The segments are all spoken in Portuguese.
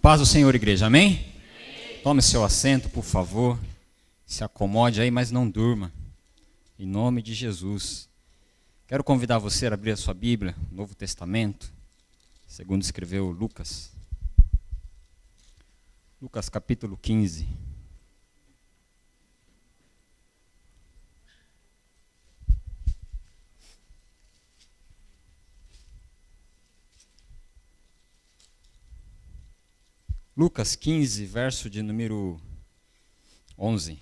Paz do Senhor, igreja, amém? Tome seu assento, por favor. Se acomode aí, mas não durma. Em nome de Jesus. Quero convidar você a abrir a sua Bíblia, Novo Testamento, segundo escreveu Lucas. Lucas capítulo 15. Lucas 15, verso de número 11.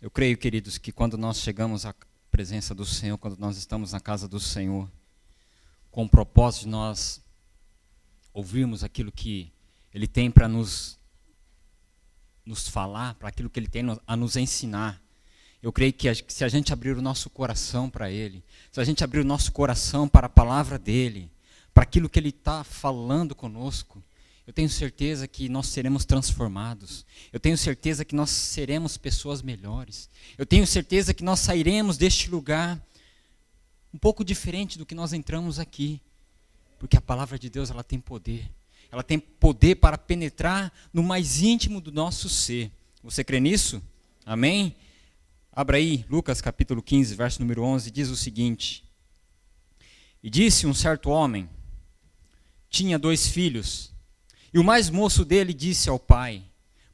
Eu creio, queridos, que quando nós chegamos à presença do Senhor, quando nós estamos na casa do Senhor, com o propósito de nós ouvirmos aquilo que Ele tem para nos falar, para aquilo que Ele tem a nos ensinar, eu creio que se a gente abrir o nosso coração para Ele, se a gente abrir o nosso coração para a palavra dEle, para aquilo que Ele está falando conosco, eu tenho certeza que nós seremos transformados. Eu tenho certeza que nós seremos pessoas melhores. Eu tenho certeza que nós sairemos deste lugar um pouco diferente do que nós entramos aqui. Porque a palavra de Deus, ela tem poder. Ela tem poder para penetrar no mais íntimo do nosso ser. Você crê nisso? Amém? Abra aí, Lucas capítulo 15, verso número 11, diz o seguinte. E disse um certo homem, tinha 2 filhos, e o mais moço dele disse ao pai,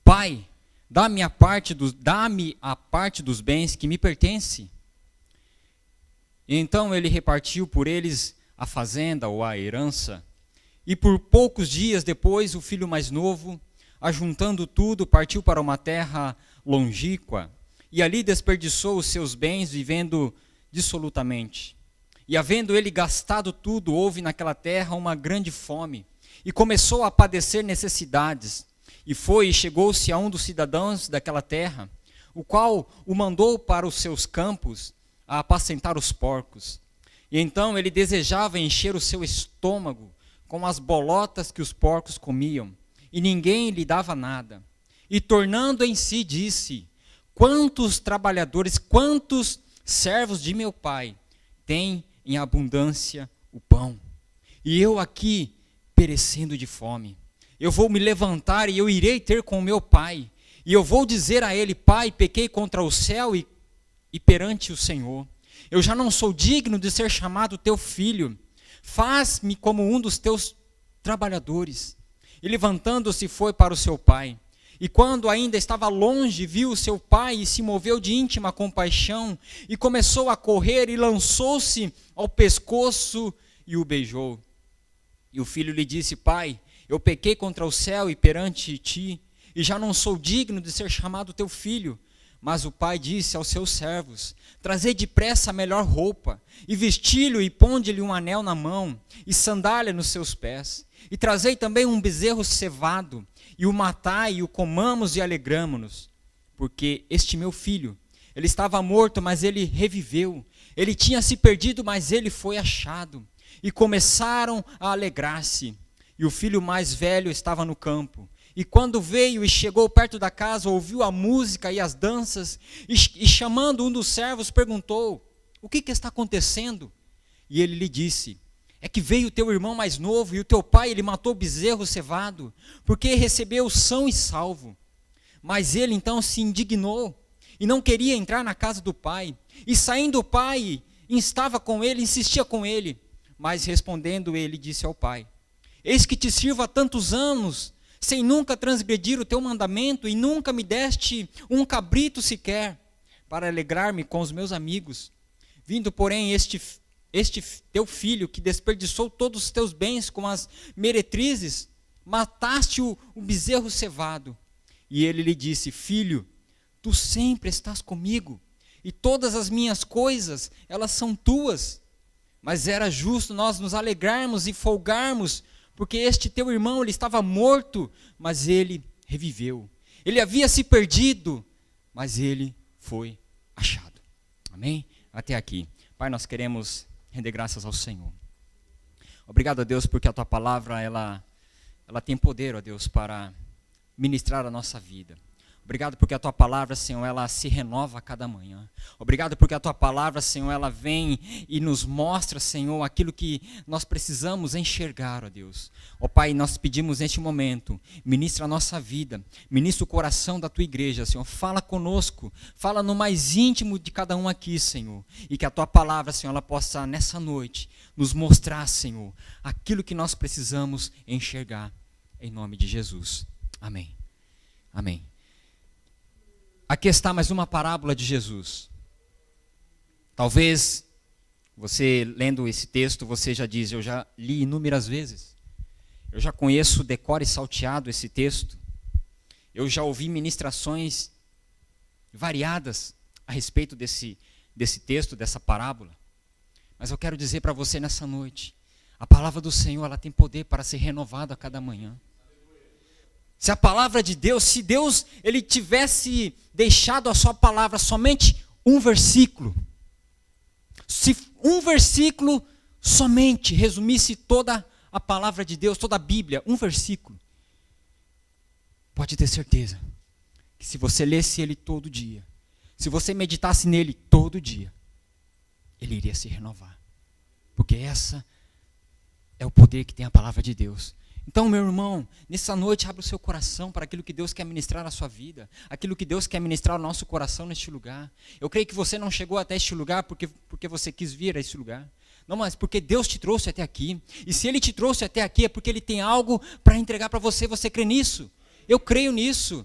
Pai, dá-me a parte dos bens que me pertence. E então ele repartiu por eles a fazenda ou a herança, e por poucos dias depois o filho mais novo, ajuntando tudo, partiu para uma terra longínqua, e ali desperdiçou os seus bens, vivendo dissolutamente. E havendo ele gastado tudo, houve naquela terra uma grande fome, e começou a padecer necessidades. E foi e chegou-se a um dos cidadãos daquela terra, o qual o mandou para os seus campos a apacentar os porcos. E então ele desejava encher o seu estômago com as bolotas que os porcos comiam, e ninguém lhe dava nada. E tornando em si, disse, quantos trabalhadores, quantos servos de meu pai têm em abundância o pão, e eu aqui perecendo de fome. Eu vou me levantar e eu irei ter com meu pai, e eu vou dizer a ele, Pai, pequei contra o céu e perante o Senhor. Eu já não sou digno de ser chamado teu filho. Faz-me como um dos teus trabalhadores. E levantando-se foi para o seu pai. E quando ainda estava longe, viu o seu pai e se moveu de íntima compaixão, e começou a correr e lançou-se ao pescoço e o beijou. E o filho lhe disse, Pai, eu pequei contra o céu e perante ti, e já não sou digno de ser chamado teu filho. Mas o pai disse aos seus servos, trazei depressa a melhor roupa, e vesti-lhe e ponde-lhe um anel na mão, e sandália nos seus pés. E trazei também um bezerro cevado, e o matai, e o comamos e alegramo-nos. Porque este meu filho, ele estava morto, mas ele reviveu. Ele tinha se perdido, mas ele foi achado. E começaram a alegrar-se. E o filho mais velho estava no campo. E quando veio e chegou perto da casa, ouviu a música e as danças, e chamando um dos servos, perguntou, o que está acontecendo? E ele lhe disse, é que veio o teu irmão mais novo, e o teu pai, ele matou o bezerro cevado, porque recebeu são e salvo. Mas ele então se indignou, e não queria entrar na casa do pai. E saindo o pai, instava com ele, insistia com ele. Mas respondendo ele, disse ao pai, eis que te sirvo há tantos anos, sem nunca transgredir o teu mandamento, e nunca me deste um cabrito sequer, para alegrar-me com os meus amigos. Vindo, porém, este teu filho, que desperdiçou todos os teus bens com as meretrizes, mataste o bezerro cevado. E ele lhe disse, filho, tu sempre estás comigo, e todas as minhas coisas, elas são tuas. Mas era justo nós nos alegrarmos e folgarmos, porque este teu irmão, ele estava morto, mas ele reviveu. Ele havia se perdido, mas ele foi achado. Amém? Até aqui. Pai, nós queremos render graças ao Senhor. Obrigado a Deus, porque a tua palavra, ela tem poder, ó Deus, para ministrar a nossa vida. Obrigado porque a Tua palavra, Senhor, ela se renova a cada manhã. Obrigado porque a Tua palavra, Senhor, ela vem e nos mostra, Senhor, aquilo que nós precisamos enxergar, ó Deus. Ó Pai, nós pedimos neste momento, ministra a nossa vida, ministra o coração da Tua igreja, Senhor. Fala conosco, fala no mais íntimo de cada um aqui, Senhor. E que a Tua palavra, Senhor, ela possa nessa noite nos mostrar, Senhor, aquilo que nós precisamos enxergar. Em nome de Jesus. Amém. Amém. Aqui está mais uma parábola de Jesus. Talvez você, lendo esse texto, você já diz, eu já li inúmeras vezes. Eu já conheço decor e salteado esse texto. Eu já ouvi ministrações variadas a respeito desse texto, dessa parábola. Mas eu quero dizer para você nessa noite, a palavra do Senhor, ela tem poder para ser renovada a cada manhã. Se a palavra de Deus, se Deus ele tivesse deixado a sua palavra somente um versículo, se um versículo somente resumisse toda a palavra de Deus, toda a Bíblia, um versículo, pode ter certeza que se você lesse ele todo dia, se você meditasse nele todo dia, ele iria se renovar. Porque essa é o poder que tem a palavra de Deus. Então, meu irmão, nessa noite, abra o seu coração para aquilo que Deus quer ministrar na sua vida, aquilo que Deus quer ministrar no nosso coração neste lugar. Eu creio que você não chegou até este lugar porque você quis vir a este lugar. Não, mas porque Deus te trouxe até aqui. E se Ele te trouxe até aqui é porque Ele tem algo para entregar para você. Você crê nisso? Eu creio nisso.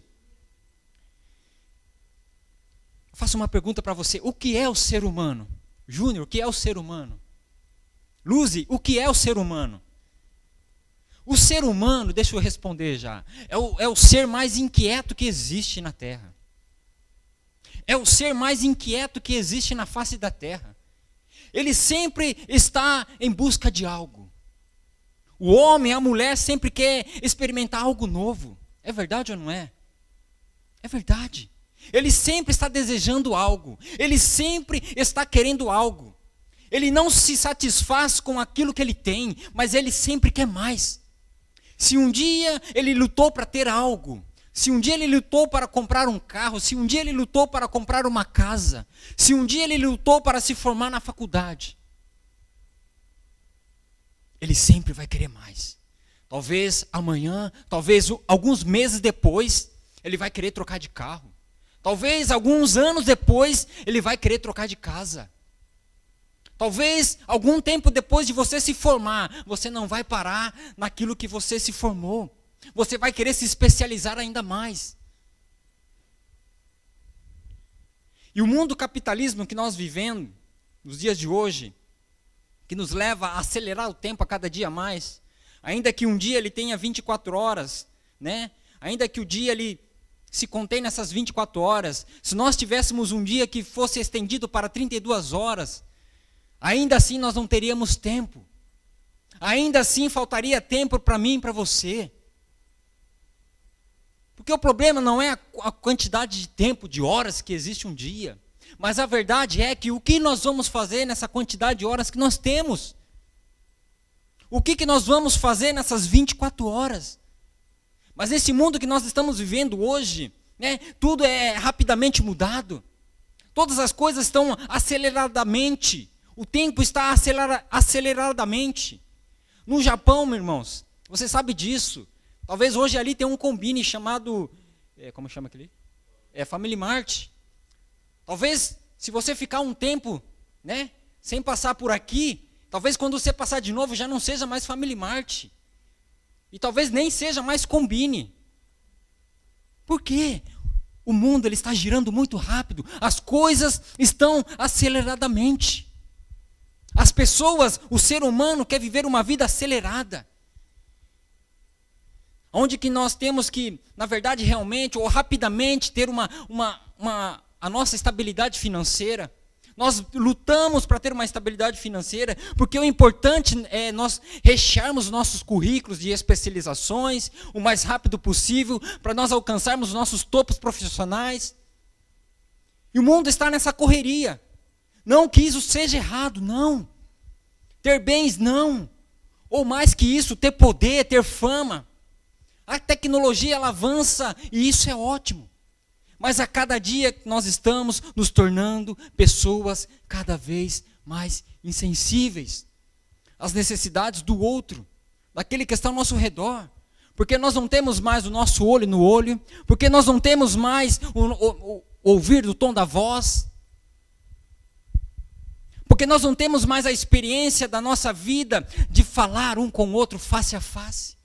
Eu faço uma pergunta para você. O que é o ser humano? Júnior, o que é o ser humano? Luzi, o que é o ser humano? O ser humano, deixa eu responder já, é o ser mais inquieto que existe na Terra. É o ser mais inquieto que existe na face da Terra. Ele sempre está em busca de algo. O homem, a mulher sempre quer experimentar algo novo. É verdade ou não é? É verdade. Ele sempre está desejando algo. Ele sempre está querendo algo. Ele não se satisfaz com aquilo que ele tem, mas ele sempre quer mais. Se um dia ele lutou para ter algo, se um dia ele lutou para comprar um carro, se um dia ele lutou para comprar uma casa, se um dia ele lutou para se formar na faculdade, ele sempre vai querer mais. Talvez amanhã, talvez alguns meses depois, ele vai querer trocar de carro. Talvez alguns anos depois, ele vai querer trocar de casa. Talvez algum tempo depois de você se formar, você não vai parar naquilo que você se formou. Você vai querer se especializar ainda mais. E o mundo capitalismo que nós vivemos nos dias de hoje, que nos leva a acelerar o tempo a cada dia mais, ainda que um dia ele tenha 24 horas, né? Ainda que o dia ele se contém nessas 24 horas, se nós tivéssemos um dia que fosse estendido para 32 horas, ainda assim nós não teríamos tempo. Ainda assim faltaria tempo para mim e para você. Porque o problema não é a quantidade de tempo, de horas que existe um dia. Mas a verdade é que o que nós vamos fazer nessa quantidade de horas que nós temos? O que nós vamos fazer nessas 24 horas? Mas nesse mundo que nós estamos vivendo hoje, né, tudo é rapidamente mudado. Todas as coisas estão aceleradamente. O tempo está aceleradamente. No Japão, meus irmãos, você sabe disso. Talvez hoje ali tenha um combine chamado, como chama aquele? Family Mart. Talvez, se você ficar um tempo, né, sem passar por aqui, talvez quando você passar de novo já não seja mais Family Mart. E talvez nem seja mais combine. Por quê? O mundo ele está girando muito rápido. As coisas estão aceleradamente. As pessoas, o ser humano quer viver uma vida acelerada. Onde que nós temos que, na verdade, realmente, ou rapidamente, ter a nossa estabilidade financeira. Nós lutamos para ter uma estabilidade financeira, porque o importante é nós rechearmos nossos currículos de especializações o mais rápido possível, para nós alcançarmos os nossos topos profissionais. E o mundo está nessa correria. Não que isso seja errado, não. Ter bens, não. Ou mais que isso, ter poder, ter fama. A tecnologia ela avança e isso é ótimo. Mas a cada dia nós estamos nos tornando pessoas cada vez mais insensíveis às necessidades do outro, daquele que está ao nosso redor. Porque nós não temos mais o nosso olho no olho, porque nós não temos mais o ouvir do tom da voz, porque nós não temos mais a experiência da nossa vida de falar um com o outro face a face.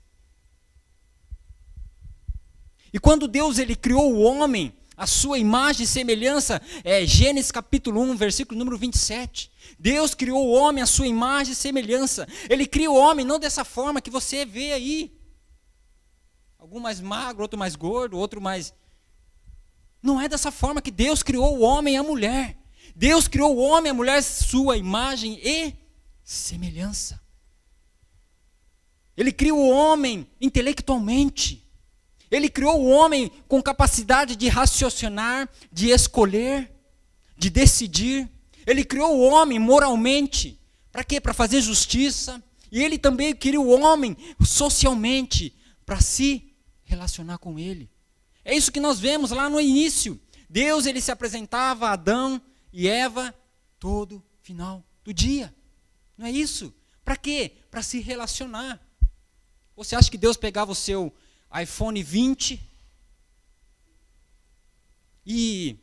E quando Deus ele criou o homem, a sua imagem e semelhança, Gênesis capítulo 1, versículo número 27. Deus criou o homem, a sua imagem e semelhança. Ele cria o homem não dessa forma que você vê aí. Algum mais magro, outro mais gordo, outro mais... Não é dessa forma que Deus criou o homem e a mulher. Deus criou o homem e a mulher, sua imagem e semelhança. Ele criou o homem intelectualmente. Ele criou o homem com capacidade de raciocinar, de escolher, de decidir. Ele criou o homem moralmente. Para quê? Para fazer justiça. E ele também criou o homem socialmente, para se relacionar com ele. É isso que nós vemos lá no início. Deus ele se apresentava a Adão e Eva todo final do dia. Não é isso? Para quê? Para se relacionar. Você acha que Deus pegava o seu iPhone 20 e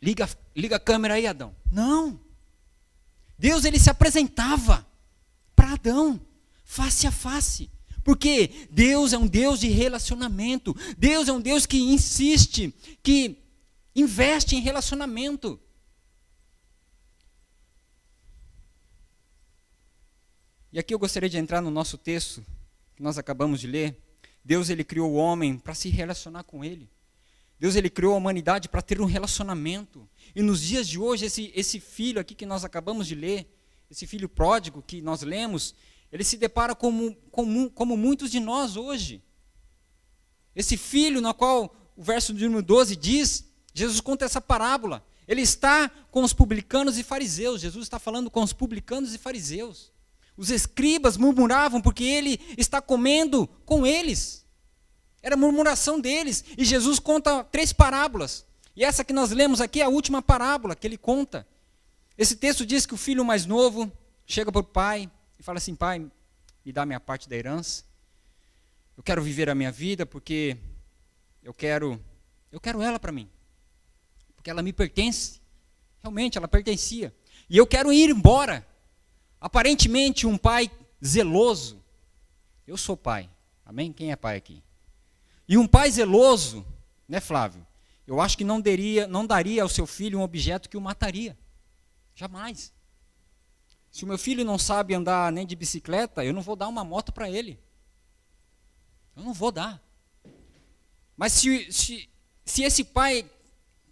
liga a câmera aí, Adão? Não. Deus ele se apresentava para Adão, face a face. Porque Deus é um Deus de relacionamento. Deus é um Deus que insiste, que investe em relacionamento. E aqui eu gostaria de entrar no nosso texto, que nós acabamos de ler. Deus ele criou o homem para se relacionar com ele. Deus ele criou a humanidade para ter um relacionamento. E nos dias de hoje, esse filho aqui que nós acabamos de ler, esse filho pródigo que nós lemos, ele se depara como muitos de nós hoje. Esse filho na qual o verso número 12 diz, Jesus conta essa parábola. Ele está com os publicanos e fariseus. Jesus está falando com os publicanos e fariseus. Os escribas murmuravam porque ele está comendo com eles. Era murmuração deles. E Jesus conta 3 parábolas. E essa que nós lemos aqui é a última parábola que ele conta. Esse texto diz que o filho mais novo chega para o pai e fala assim: pai, me dá a minha parte da herança. Eu quero viver a minha vida porque eu quero ela para mim. Porque ela me pertence. Realmente, ela pertencia. E eu quero ir embora. Aparentemente um pai zeloso. Eu sou pai, amém? Quem é pai aqui? E um pai zeloso, né, Flávio? Eu acho que não daria ao seu filho um objeto que o mataria. Jamais. Se o meu filho não sabe andar nem de bicicleta, eu não vou dar uma moto para ele. Eu não vou dar. Mas se esse pai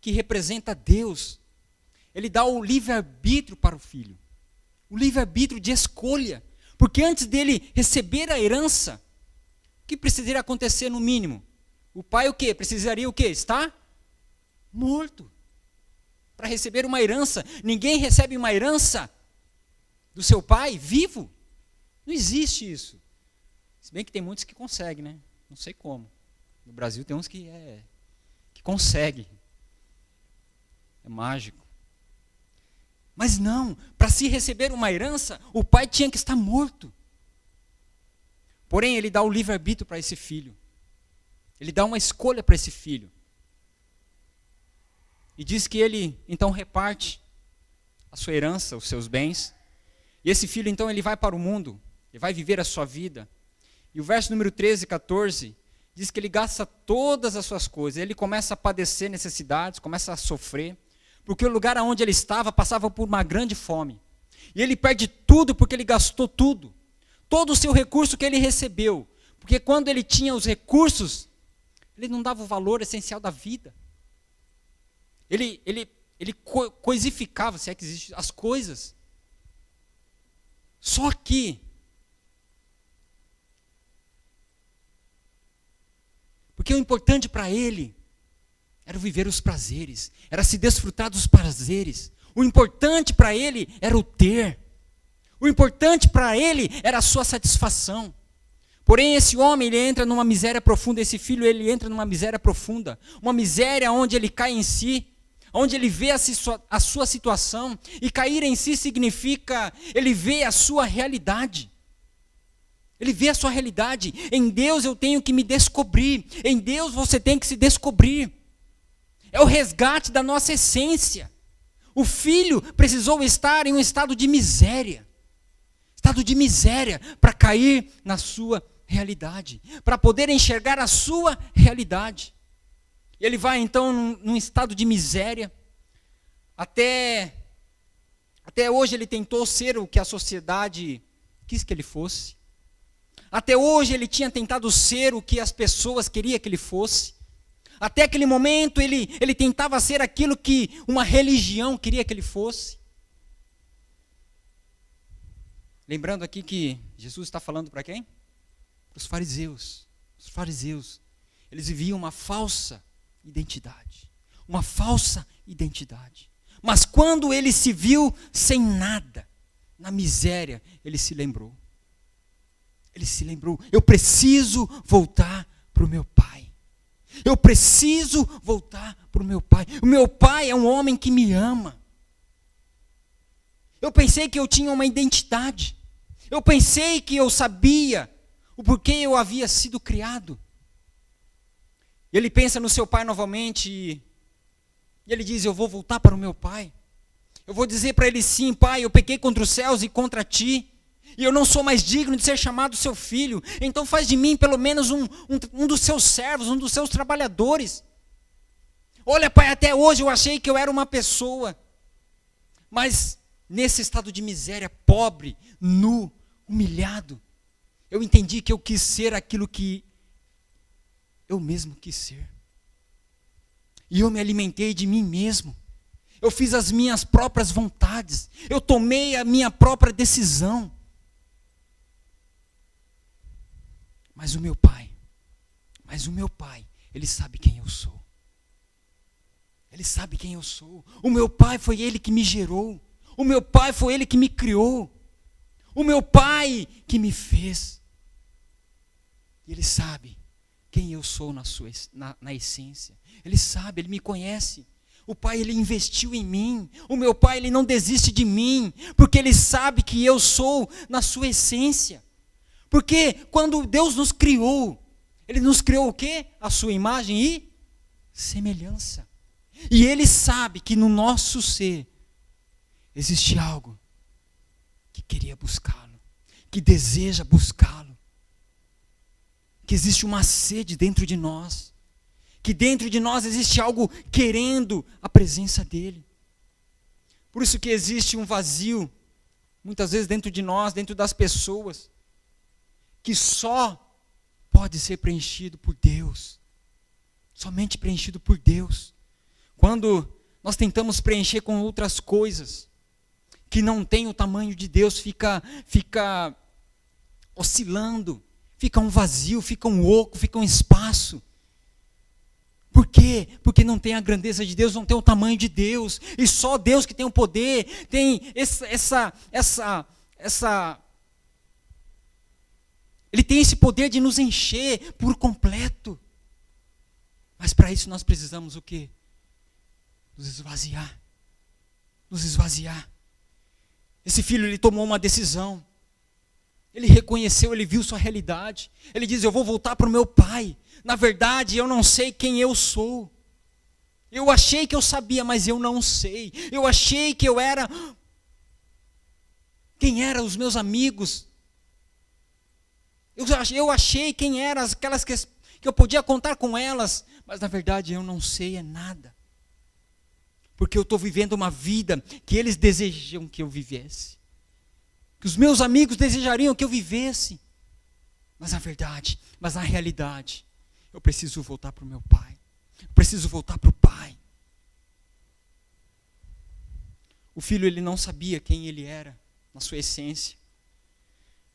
que representa Deus, ele dá o livre-arbítrio para o filho. O livre-arbítrio de escolha. Porque antes dele receber a herança, o que precisaria acontecer no mínimo? O pai o quê? Precisaria o quê? Estar morto. Para receber uma herança. Ninguém recebe uma herança do seu pai vivo. Não existe isso. Se bem que tem muitos que conseguem, né? Não sei como. No Brasil tem uns que conseguem. É mágico. Mas não, para se receber uma herança, o pai tinha que estar morto. Porém, ele dá o livre-arbítrio para esse filho. Ele dá uma escolha para esse filho. E diz que ele, então, reparte a sua herança, os seus bens. E esse filho, então, ele vai para o mundo. Ele vai viver a sua vida. E o verso número 13 e 14 diz que ele gasta todas as suas coisas. Ele começa a padecer necessidades, começa a sofrer. Porque o lugar onde ele estava passava por uma grande fome. E ele perde tudo porque ele gastou tudo. Todo o seu recurso que ele recebeu. Porque quando ele tinha os recursos, ele não dava o valor essencial da vida. Ele coisificava, se é que existe, as coisas. Só que, porque o importante para ele era viver os prazeres, era se desfrutar dos prazeres. O importante para ele era o ter. O importante para ele era a sua satisfação. Porém, esse homem, ele entra numa miséria profunda, esse filho, ele entra numa miséria profunda, uma miséria onde ele cai em si, onde ele vê a sua situação, e cair em si significa, ele vê a sua realidade. Ele vê a sua realidade. Em Deus eu tenho que me descobrir, em Deus você tem que se descobrir. É o resgate da nossa essência. O filho precisou estar em um estado de miséria, para cair na sua realidade, para poder enxergar a sua realidade. Ele vai então num estado de miséria, até hoje ele tentou ser o que a sociedade quis que ele fosse, até hoje ele tinha tentado ser o que as pessoas queriam que ele fosse, até aquele momento ele tentava ser aquilo que uma religião queria que ele fosse. Lembrando aqui que Jesus está falando para quem? Para os fariseus. Os fariseus, eles viviam uma falsa identidade. Uma falsa identidade. Mas quando ele se viu sem nada, na miséria, ele se lembrou. Ele se lembrou, eu preciso voltar para o meu pai. Eu preciso voltar para o meu pai. O meu pai é um homem que me ama. Eu pensei que eu tinha uma identidade. Eu pensei que eu sabia o porquê eu havia sido criado. Ele pensa no seu pai novamente e ele diz, eu vou voltar para o meu pai. Eu vou dizer para ele, sim, pai, eu pequei contra os céus e contra ti. E eu não sou mais digno de ser chamado seu filho. Então faz de mim pelo menos um dos seus servos, um dos seus trabalhadores. Olha, pai, até hoje eu achei que eu era uma pessoa. Mas nesse estado de miséria, pobre, nu, humilhado, eu entendi que eu quis ser aquilo que eu mesmo quis ser. E eu me alimentei de mim mesmo. Eu fiz as minhas próprias vontades. Eu tomei a minha própria decisão. Mas o meu pai, ele sabe quem eu sou. Ele sabe quem eu sou. O meu pai foi ele que me gerou. O meu pai foi ele que me criou. O meu pai que me fez. E ele sabe quem eu sou na essência. Ele sabe, ele me conhece. O pai, ele investiu em mim. O meu pai, ele não desiste de mim, porque ele sabe que eu sou na sua essência. Porque quando Deus nos criou, ele nos criou o quê? A sua imagem e semelhança. E ele sabe que no nosso ser existe algo que queria buscá-lo, que deseja buscá-lo, que existe uma sede dentro de nós, que dentro de nós existe algo querendo a presença dele. Por isso que existe um vazio, muitas vezes dentro de nós, dentro das pessoas, que só pode ser preenchido por Deus, somente preenchido por Deus. Quando nós tentamos preencher com outras coisas, que não tem o tamanho de Deus, fica oscilando, fica um vazio, fica um oco, fica um espaço. Por quê? Porque não tem a grandeza de Deus, não tem o tamanho de Deus, e só Deus que tem o poder, tem Ele tem esse poder de nos encher por completo. Mas para isso nós precisamos o quê? Nos esvaziar. Nos esvaziar. Esse filho, ele tomou uma decisão. Ele reconheceu, ele viu sua realidade. Ele diz, eu vou voltar para o meu pai. Na verdade, eu não sei quem eu sou. Eu achei que eu sabia, mas eu não sei. Eu achei que eu era... Quem eram os meus amigos? Eu achei quem eram aquelas que eu podia contar com elas. Mas na verdade, eu não sei nada. Porque eu estou vivendo uma vida que eles desejam que eu vivesse. Que os meus amigos desejariam que eu vivesse. Mas na realidade, eu preciso voltar para o meu pai. Eu preciso voltar para o pai. O filho, ele não sabia quem ele era, na sua essência.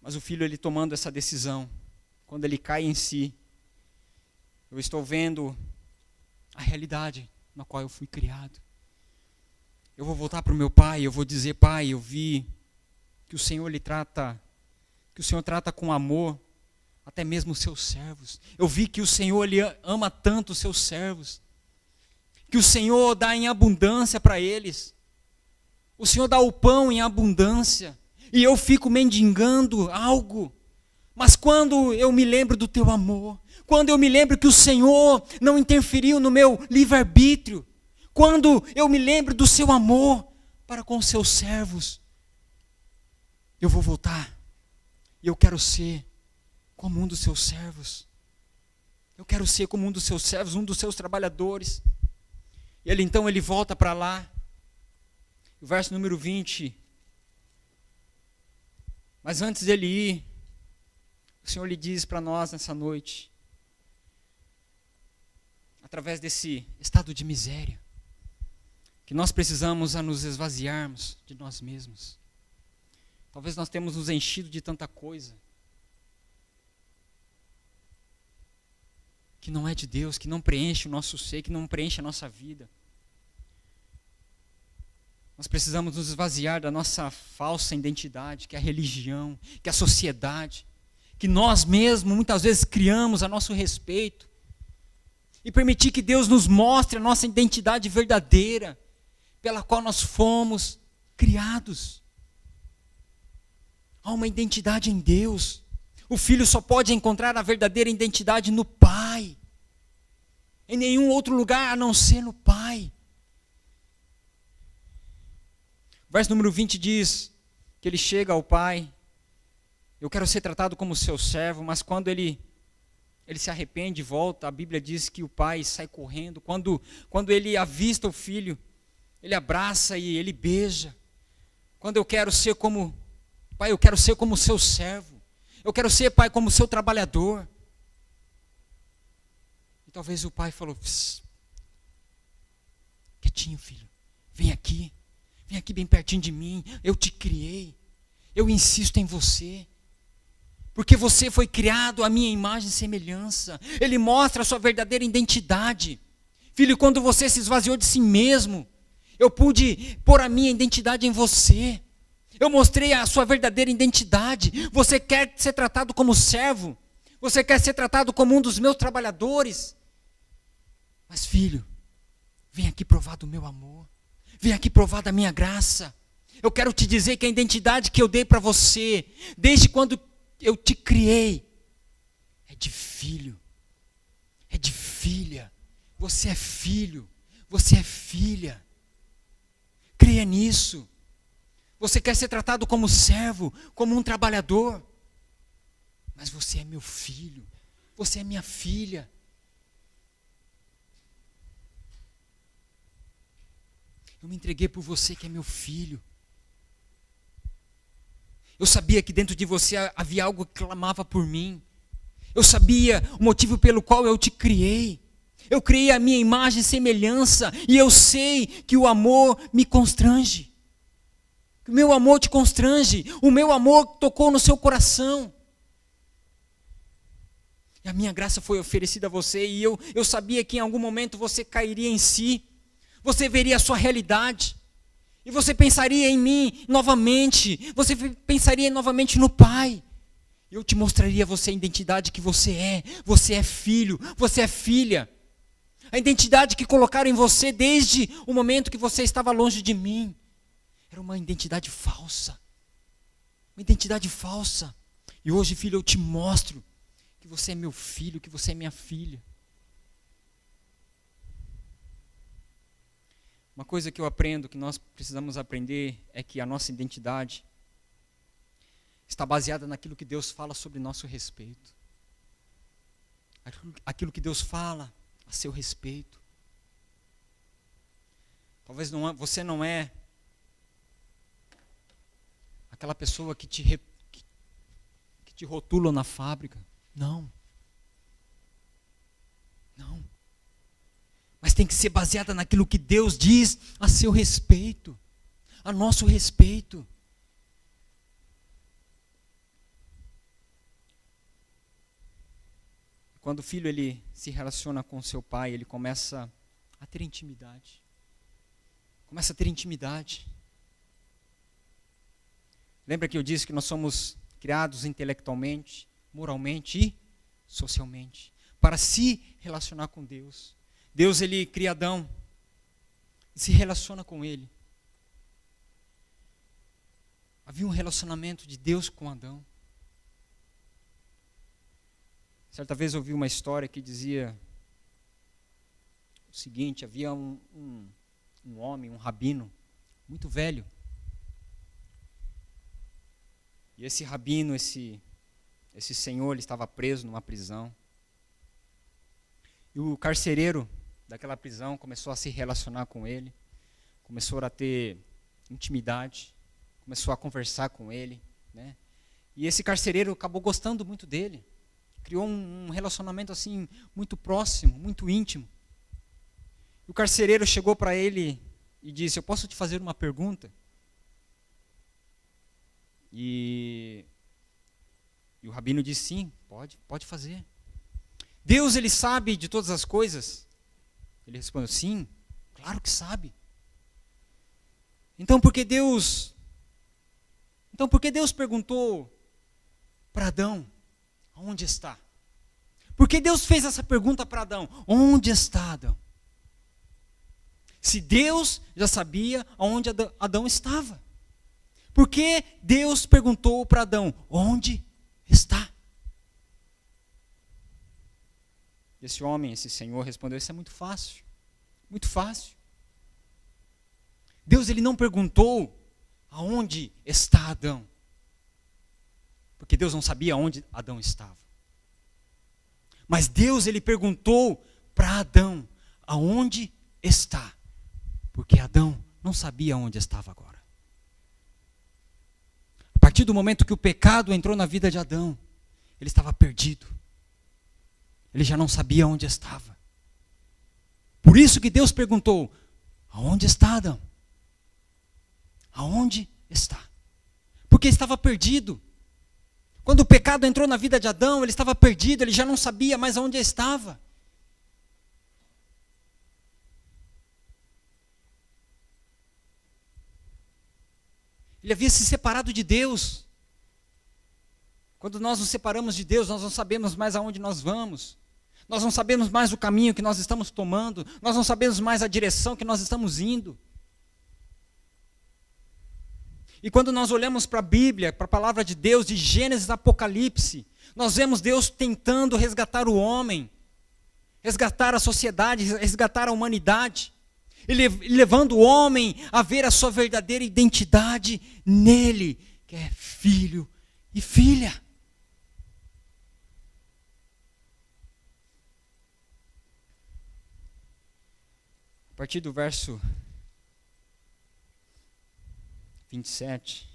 Mas o filho, ele tomando essa decisão, quando ele cai em si, eu estou vendo a realidade na qual eu fui criado. Eu vou voltar para o meu pai, eu vou dizer, pai, eu vi que o Senhor trata com amor até mesmo os seus servos. Eu vi que o Senhor, Ele ama tanto os seus servos, que o Senhor dá em abundância para eles. O Senhor dá o pão em abundância, e eu fico mendigando algo. Mas quando eu me lembro do teu amor, quando eu me lembro que o Senhor não interferiu no meu livre-arbítrio, quando eu me lembro do seu amor para com os seus servos, eu vou voltar, e eu quero ser como um dos seus servos. Eu quero ser como um dos seus servos, um dos seus trabalhadores. E então ele volta para lá. O verso número 20. Mas antes dele ir, o Senhor lhe diz para nós nessa noite, através desse estado de miséria, que nós precisamos a nos esvaziarmos de nós mesmos. Talvez nós temos nos enchido de tanta coisa que não é de Deus, que não preenche o nosso ser, que não preenche a nossa vida. Nós precisamos nos esvaziar da nossa falsa identidade, que é a religião, que é a sociedade, que nós mesmos muitas vezes criamos a nosso respeito, e permitir que Deus nos mostre a nossa identidade verdadeira, pela qual nós fomos criados. Há uma identidade em Deus. O filho só pode encontrar a verdadeira identidade no Pai, em nenhum outro lugar a não ser no Pai. Verso número 20 diz que ele chega ao pai: eu quero ser tratado como seu servo, mas quando ele se arrepende e volta, a Bíblia diz que o pai sai correndo. Quando ele avista o filho, ele abraça e ele beija. Quando eu quero ser como, pai, eu quero ser como seu servo. Eu quero ser, pai, como seu trabalhador. E talvez o pai falou: quietinho, filho, vem aqui bem pertinho de mim, eu te criei, eu insisto em você, porque você foi criado à minha imagem e semelhança. Ele mostra a sua verdadeira identidade. Filho, quando você se esvaziou de si mesmo, eu pude pôr a minha identidade em você, eu mostrei a sua verdadeira identidade. Você quer ser tratado como servo, você quer ser tratado como um dos meus trabalhadores, mas filho, vem aqui provar do meu amor, vem aqui provar da minha graça. Eu quero te dizer que a identidade que eu dei para você, desde quando eu te criei, é de filho, é de filha. Você é filho, você é filha. Creia nisso. Você quer ser tratado como servo, como um trabalhador, mas você é meu filho, você é minha filha. Eu me entreguei por você que é meu filho. Eu sabia que dentro de você havia algo que clamava por mim. Eu sabia o motivo pelo qual eu te criei. Eu criei a minha imagem e semelhança, e eu sei que o amor me constrange. O meu amor te constrange, o meu amor tocou no seu coração. E a minha graça foi oferecida a você, e eu sabia que em algum momento você cairia em si. Você veria a sua realidade, e você pensaria em mim novamente, você pensaria novamente no Pai. Eu te mostraria a você a identidade que você é filho, você é filha. A identidade que colocaram em você desde o momento que você estava longe de mim, era uma identidade falsa, uma identidade falsa. E hoje, filho, eu te mostro que você é meu filho, que você é minha filha. Uma coisa que eu aprendo, que nós precisamos aprender, é que a nossa identidade está baseada naquilo que Deus fala sobre nosso respeito. Aquilo que Deus fala a seu respeito. Talvez você não é aquela pessoa que te rotula na fábrica. Não. Não. Mas tem que ser baseada naquilo que Deus diz a seu respeito, a nosso respeito. Quando o filho ele se relaciona com seu pai, ele começa a ter intimidade. Começa a ter intimidade. Lembra que eu disse que nós somos criados intelectualmente, moralmente e socialmente, para se relacionar com Deus. Deus, ele cria Adão e se relaciona com ele. Havia um relacionamento de Deus com Adão. Certa vez eu ouvi uma história que dizia o seguinte: havia um homem, um rabino, muito velho. E esse rabino, esse senhor, ele estava preso numa prisão. E o carcereiro daquela prisão começou a se relacionar com ele, começou a ter intimidade, começou a conversar com ele, né? E esse carcereiro acabou gostando muito dele, criou um relacionamento assim muito próximo, muito íntimo. O carcereiro chegou para ele e disse: eu posso te fazer uma pergunta? E o rabino disse: sim, pode fazer. Deus, ele sabe de todas as coisas? Ele respondeu: sim, claro que sabe. Então por que Deus perguntou para Adão: onde está? Por que Deus fez essa pergunta para Adão? Onde está Adão? Se Deus já sabia onde Adão estava, por que Deus perguntou para Adão: onde está? Esse homem, esse senhor respondeu: isso é muito fácil, muito fácil. Deus, ele não perguntou aonde está Adão, porque Deus não sabia onde Adão estava. Mas Deus, ele perguntou para Adão: aonde está? Porque Adão não sabia onde estava agora. A partir do momento que o pecado entrou na vida de Adão, ele estava perdido. Ele já não sabia onde estava. Por isso que Deus perguntou: aonde está Adão? Aonde está? Porque estava perdido. Quando o pecado entrou na vida de Adão, ele estava perdido, ele já não sabia mais aonde estava. Ele havia se separado de Deus. Quando nós nos separamos de Deus, nós não sabemos mais aonde nós vamos. Nós não sabemos mais o caminho que nós estamos tomando. Nós não sabemos mais a direção que nós estamos indo. E quando nós olhamos para a Bíblia, para a palavra de Deus, de Gênesis a Apocalipse, nós vemos Deus tentando resgatar o homem, resgatar a sociedade, resgatar a humanidade, e levando o homem a ver a sua verdadeira identidade nele, que é filho e filha. A partir do verso 27.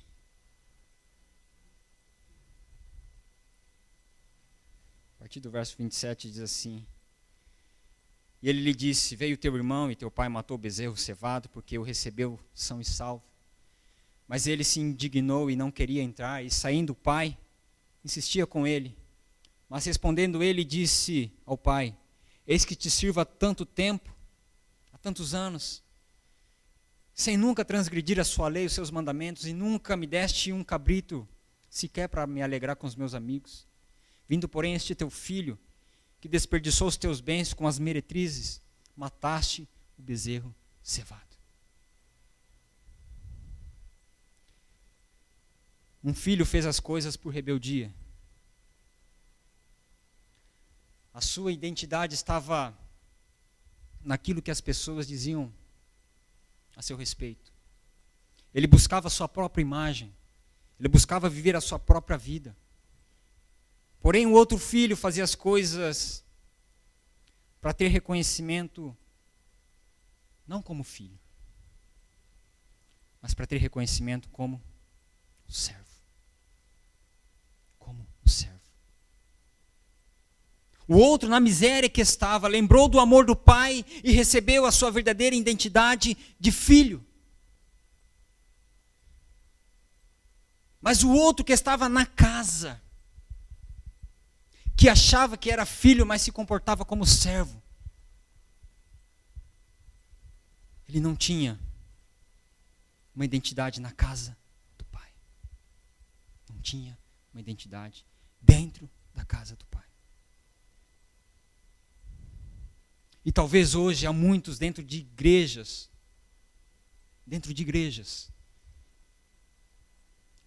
A partir do verso 27 diz assim: e ele lhe disse: veio teu irmão e teu pai matou o bezerro cevado, porque o recebeu são e salvo. Mas ele se indignou e não queria entrar, e saindo o pai, insistia com ele. Mas respondendo ele, disse ao pai: eis que te sirvo há tanto tempo, há tantos anos, sem nunca transgredir a sua lei, os seus mandamentos, e nunca me deste um cabrito, sequer para me alegrar com os meus amigos. Vindo, porém, este teu filho, que desperdiçou os teus bens com as meretrizes, mataste o bezerro cevado. Um filho fez as coisas por rebeldia. A sua identidade estava naquilo que as pessoas diziam a seu respeito. Ele buscava a sua própria imagem. Ele buscava viver a sua própria vida. Porém, o outro filho fazia as coisas para ter reconhecimento, não como filho, mas para ter reconhecimento como servo. Como servo. O outro, na miséria que estava, lembrou do amor do pai e recebeu a sua verdadeira identidade de filho. Mas o outro que estava na casa, que achava que era filho, mas se comportava como servo, ele não tinha uma identidade na casa do pai. Não tinha uma identidade dentro da casa do Pai. E talvez hoje há muitos dentro de igrejas,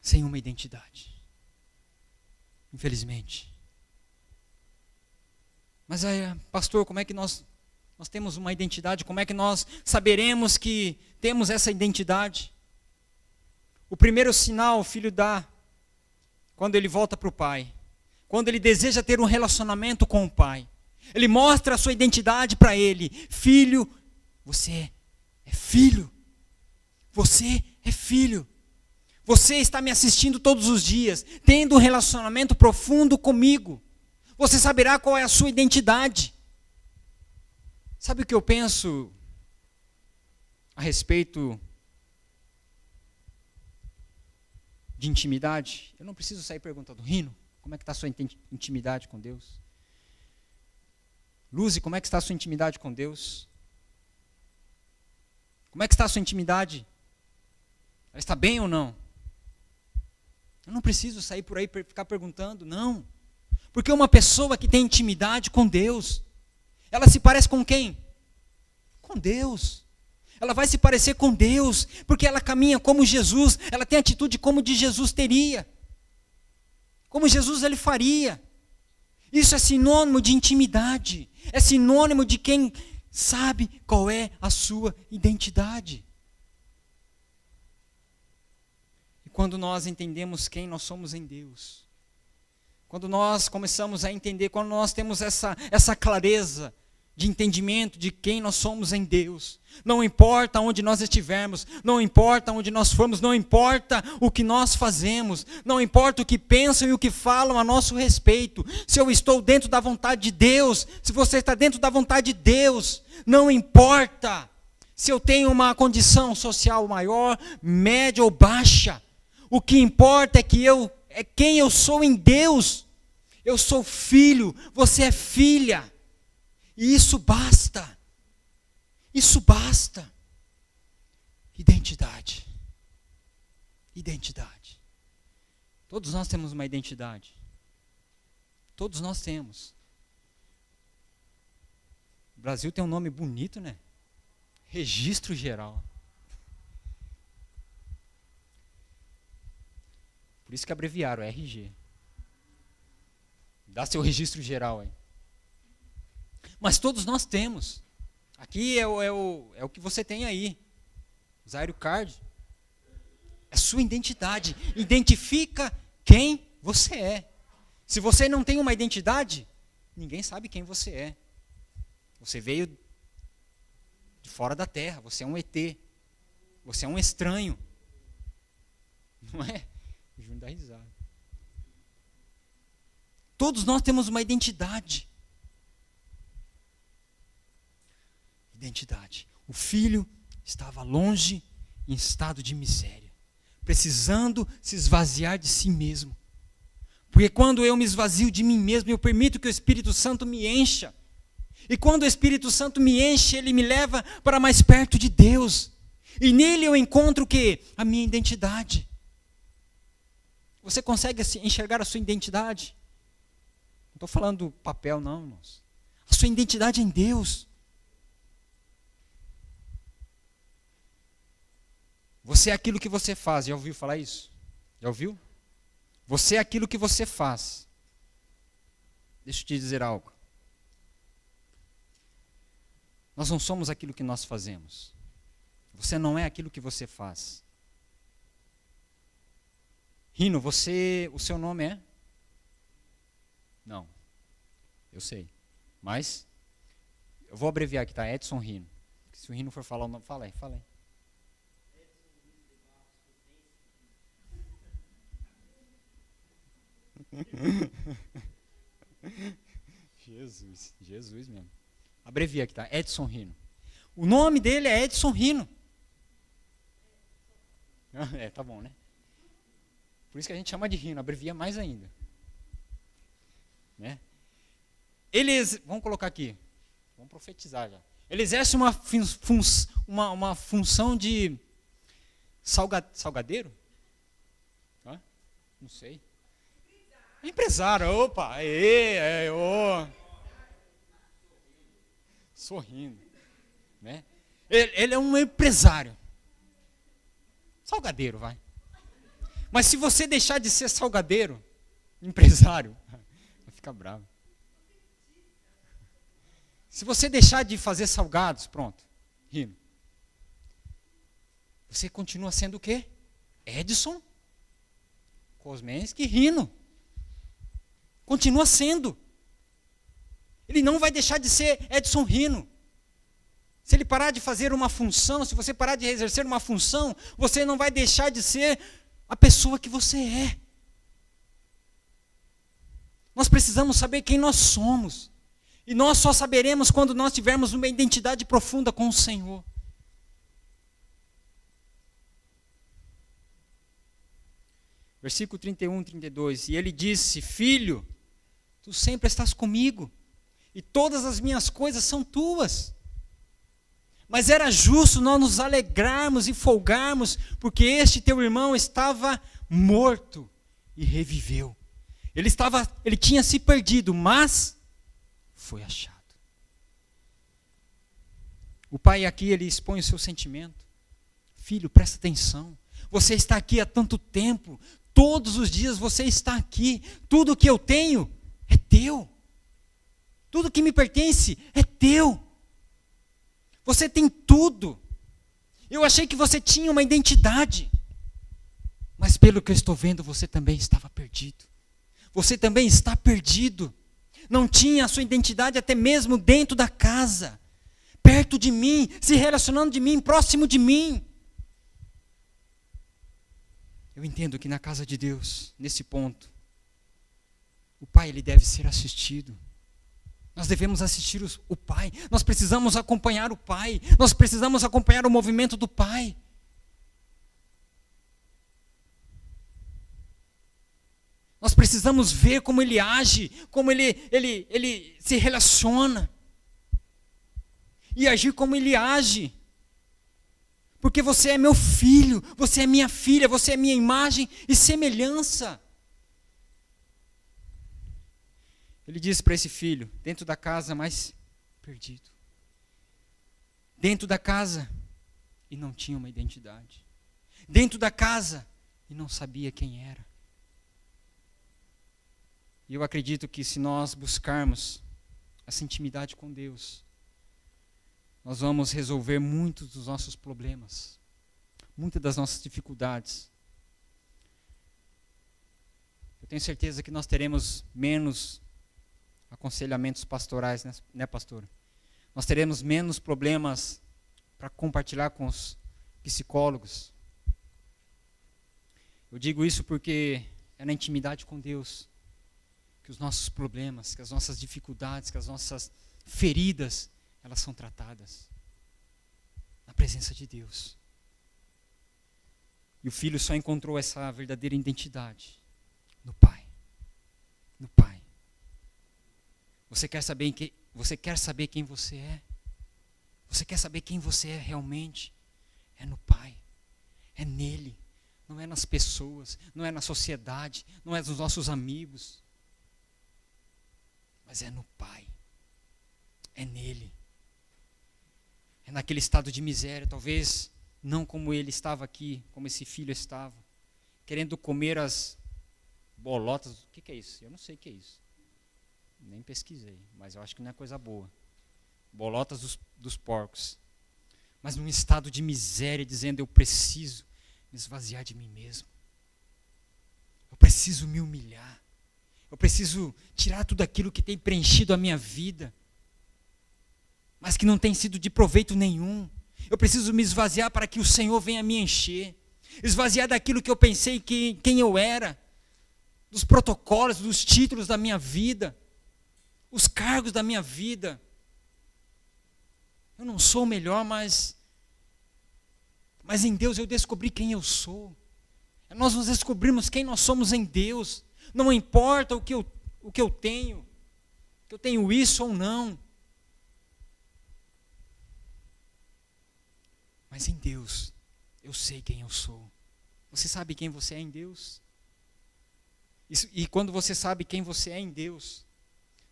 sem uma identidade. Infelizmente. Mas aí, pastor, como é que nós temos uma identidade? Como é que nós saberemos que temos essa identidade? O primeiro sinal o filho dá quando ele volta para o pai. Quando ele deseja ter um relacionamento com o pai. Ele mostra a sua identidade para ele. Filho, você é filho. Você é filho. Você está me assistindo todos os dias, tendo um relacionamento profundo comigo. Você saberá qual é a sua identidade. Sabe o que eu penso a respeito de intimidade? Eu não preciso sair perguntando, Rino, como é que está a sua intimidade com Deus? Luzi, como é que está a sua intimidade com Deus? Como é que está a sua intimidade? Ela está bem ou não? Eu não preciso sair por aí para ficar perguntando, não. Porque uma pessoa que tem intimidade com Deus, ela se parece com quem? Com Deus. Ela vai se parecer com Deus, porque ela caminha como Jesus, ela tem atitude como de Jesus teria. Como Jesus ele faria. Isso é sinônimo de intimidade. É sinônimo de quem sabe qual é a sua identidade. E quando nós entendemos quem nós somos em Deus, quando nós começamos a entender, quando nós temos essa clareza de entendimento de quem nós somos em Deus, não importa onde nós estivermos, não importa onde nós formos, não importa o que nós fazemos, não importa o que pensam e o que falam a nosso respeito, se eu estou dentro da vontade de Deus, se você está dentro da vontade de Deus, não importa se eu tenho uma condição social maior, média ou baixa, o que importa é quem eu sou em Deus. Eu sou filho, você é filha. E isso basta. Isso basta. Identidade. Identidade. Todos nós temos uma identidade. Todos nós temos. O Brasil tem um nome bonito, né? Registro Geral. Por isso que abreviaram, RG. Dá seu registro geral aí. Mas todos nós temos. Aqui é o que você tem aí. O Zairo Card. É sua identidade. Identifica quem você é. Se você não tem uma identidade, ninguém sabe quem você é. Você veio de fora da terra. Você é um ET. Você é um estranho. Não é? O Júnior dá risada. Todos nós temos uma identidade. Identidade. O filho estava longe, em estado de miséria, precisando se esvaziar de si mesmo. Porque quando eu me esvazio de mim mesmo, eu permito que o Espírito Santo me encha. E quando o Espírito Santo me enche, ele me leva para mais perto de Deus. E nele eu encontro o quê? A minha identidade. Você consegue enxergar a sua identidade? Não estou falando do papel, não, irmãos. A sua identidade é em Deus. Você é aquilo que você faz. Já ouviu falar isso? Já ouviu? Você é aquilo que você faz. Deixa eu te dizer algo. Nós não somos aquilo que nós fazemos. Você não é aquilo que você faz. Rino, o seu nome é? Não, eu sei. Mas, eu vou abreviar aqui, tá? Edson Rino. Se o Rino for falar o nome, fala aí. Jesus mesmo. Abrevia aqui, tá? Edson Rino. O nome dele é Edson Rino. Tá bom, né? Por isso que a gente chama de Rino, abrevia mais ainda. Né? Vamos colocar aqui, vamos profetizar já. Ele exerce uma função de salgadeiro? Não sei. Empresário, opa, aê, ô. Sorrindo, né? Ele é um empresário. Salgadeiro, vai. Mas se você deixar de ser salgadeiro, empresário, vai ficar bravo. Se você deixar de fazer salgados, pronto, rindo. Você continua sendo o quê? Edson Kosmenski Rino. Continua sendo. Ele não vai deixar de ser Edson Rino. Se ele parar de fazer uma função, se você parar de exercer uma função, você não vai deixar de ser a pessoa que você é. Nós precisamos saber quem nós somos. E nós só saberemos quando nós tivermos uma identidade profunda com o Senhor. Versículo 31, 32. E ele disse: Filho, tu sempre estás comigo, e todas as minhas coisas são tuas. Mas era justo nós nos alegrarmos e folgarmos, porque este teu irmão estava morto e reviveu. Ele tinha se perdido, mas foi achado. O pai aqui, ele expõe o seu sentimento. Filho, presta atenção. Você está aqui há tanto tempo. Todos os dias você está aqui. Tudo que eu tenho é teu. Tudo que me pertence é teu. Você tem tudo. Eu achei que você tinha uma identidade. Mas pelo que eu estou vendo, você também estava perdido. Você também está perdido. Não tinha a sua identidade até mesmo dentro da casa. Perto de mim, se relacionando de mim, próximo de mim. Eu entendo que na casa de Deus, nesse ponto, o pai ele deve ser assistido. Nós devemos assistir o pai. Nós precisamos acompanhar o pai. Nós precisamos acompanhar o movimento do pai. Nós precisamos ver como ele age, como ele se relaciona. E agir como ele age. Porque você é meu filho, você é minha filha, você é minha imagem e semelhança. Ele diz para esse filho, dentro da casa, mas perdido. Dentro da casa, e não tinha uma identidade. Dentro da casa, e não sabia quem era. E eu acredito que se nós buscarmos essa intimidade com Deus, nós vamos resolver muitos dos nossos problemas, muitas das nossas dificuldades. Eu tenho certeza que nós teremos menos aconselhamentos pastorais, né, pastor? Nós teremos menos problemas para compartilhar com os psicólogos. Eu digo isso porque é na intimidade com Deus que os nossos problemas, que as nossas dificuldades, que as nossas feridas, elas são tratadas na presença de Deus. E o filho só encontrou essa verdadeira identidade no Pai. No Pai. Você quer saber quem você é? Você quer saber quem você é realmente? É no Pai. É nele. Não é nas pessoas, não é na sociedade, não é nos nossos amigos. Mas é no Pai. É nele. É naquele estado de miséria, talvez não como ele estava aqui, como esse filho estava, querendo comer as bolotas. O que é isso? Eu não sei o que é isso. Nem pesquisei, mas eu acho que não é coisa boa. Bolotas dos porcos. Mas num estado de miséria, dizendo: eu preciso me esvaziar de mim mesmo. Eu preciso me humilhar. Eu preciso tirar tudo aquilo que tem preenchido a minha vida, mas que não tem sido de proveito nenhum. Eu preciso me esvaziar para que o Senhor venha me encher. Esvaziar daquilo que eu pensei quem eu era, dos protocolos, dos títulos da minha vida, os cargos da minha vida. Eu não sou o melhor, mas em Deus eu descobri quem eu sou. Nós nos descobrimos quem nós somos em Deus. Não importa o que eu tenho, que eu tenho isso ou não. Mas em Deus, eu sei quem eu sou. Você sabe quem você é em Deus? E quando você sabe quem você é em Deus,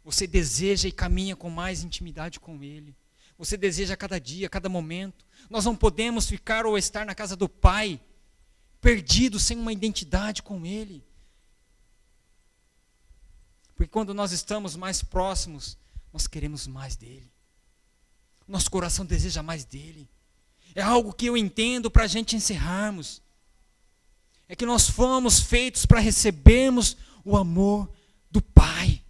você deseja e caminha com mais intimidade com Ele. Você deseja a cada dia, a cada momento. Nós não podemos ficar ou estar na casa do Pai, perdidos, sem uma identidade com Ele. Porque quando nós estamos mais próximos, nós queremos mais dEle. Nosso coração deseja mais dEle. É algo que eu entendo para a gente encerrarmos. É que nós fomos feitos para recebermos o amor do Pai.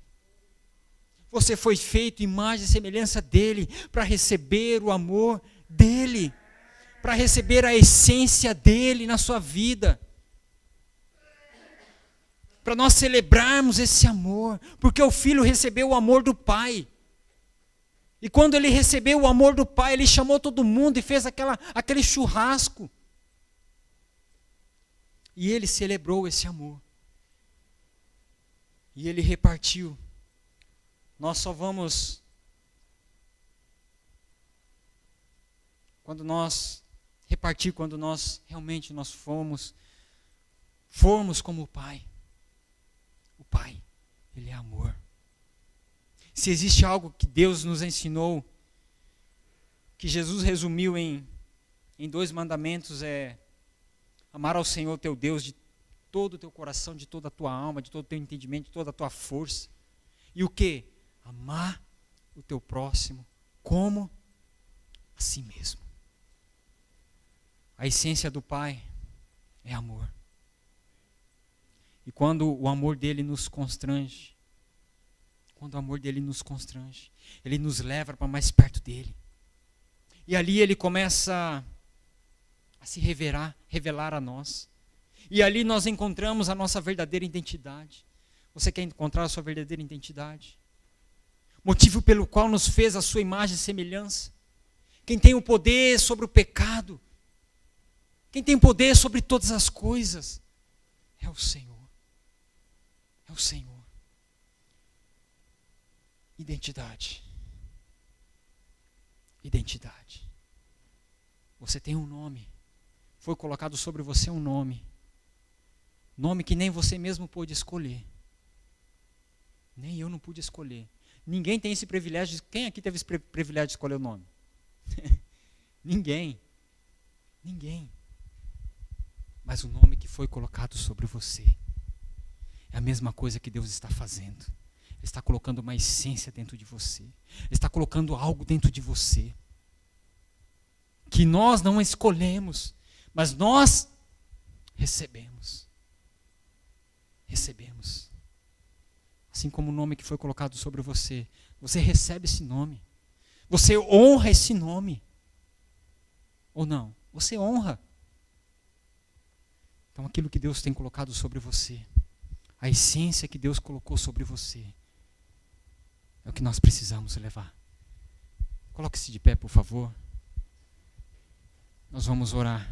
Você foi feito imagem e semelhança dEle, para receber o amor dEle, para receber a essência dEle na sua vida. Para nós celebrarmos esse amor, porque o Filho recebeu o amor do Pai. E quando ele recebeu o amor do Pai, ele chamou todo mundo e fez aquele churrasco. E ele celebrou esse amor. E ele repartiu. Nós só vamos, quando nós repartir, quando nós realmente formos como o Pai. O Pai, Ele é amor. Se existe algo que Deus nos ensinou, que Jesus resumiu em 2 mandamentos, é amar ao Senhor teu Deus de todo o teu coração, de toda a tua alma, de todo o teu entendimento, de toda a tua força. E o quê? Amar o teu próximo como a si mesmo. A essência do Pai é amor. E quando o amor dele nos constrange, ele nos leva para mais perto dele. E ali ele começa a se revelar a nós. E ali nós encontramos a nossa verdadeira identidade. Você quer encontrar a sua verdadeira identidade? Motivo pelo qual nos fez a sua imagem e semelhança. Quem tem o poder sobre o pecado, quem tem poder sobre todas as coisas, é o Senhor. É o Senhor. Identidade. Identidade. Você tem um nome. Foi colocado sobre você um nome. Nome que nem você mesmo pôde escolher. Nem eu não pude escolher. Ninguém tem esse privilégio. Quem aqui teve esse privilégio de escolher o nome? Ninguém. Ninguém. Mas o nome que foi colocado sobre você é a mesma coisa que Deus está fazendo. Ele está colocando uma essência dentro de você. Ele está colocando algo dentro de você que nós não escolhemos, mas nós recebemos. Recebemos. Assim como o nome que foi colocado sobre você, você recebe esse nome. Você honra esse nome. Ou não? Você honra. Então aquilo que Deus tem colocado sobre você, a essência que Deus colocou sobre você, é o que nós precisamos levar. Coloque-se de pé, por favor. Nós vamos orar.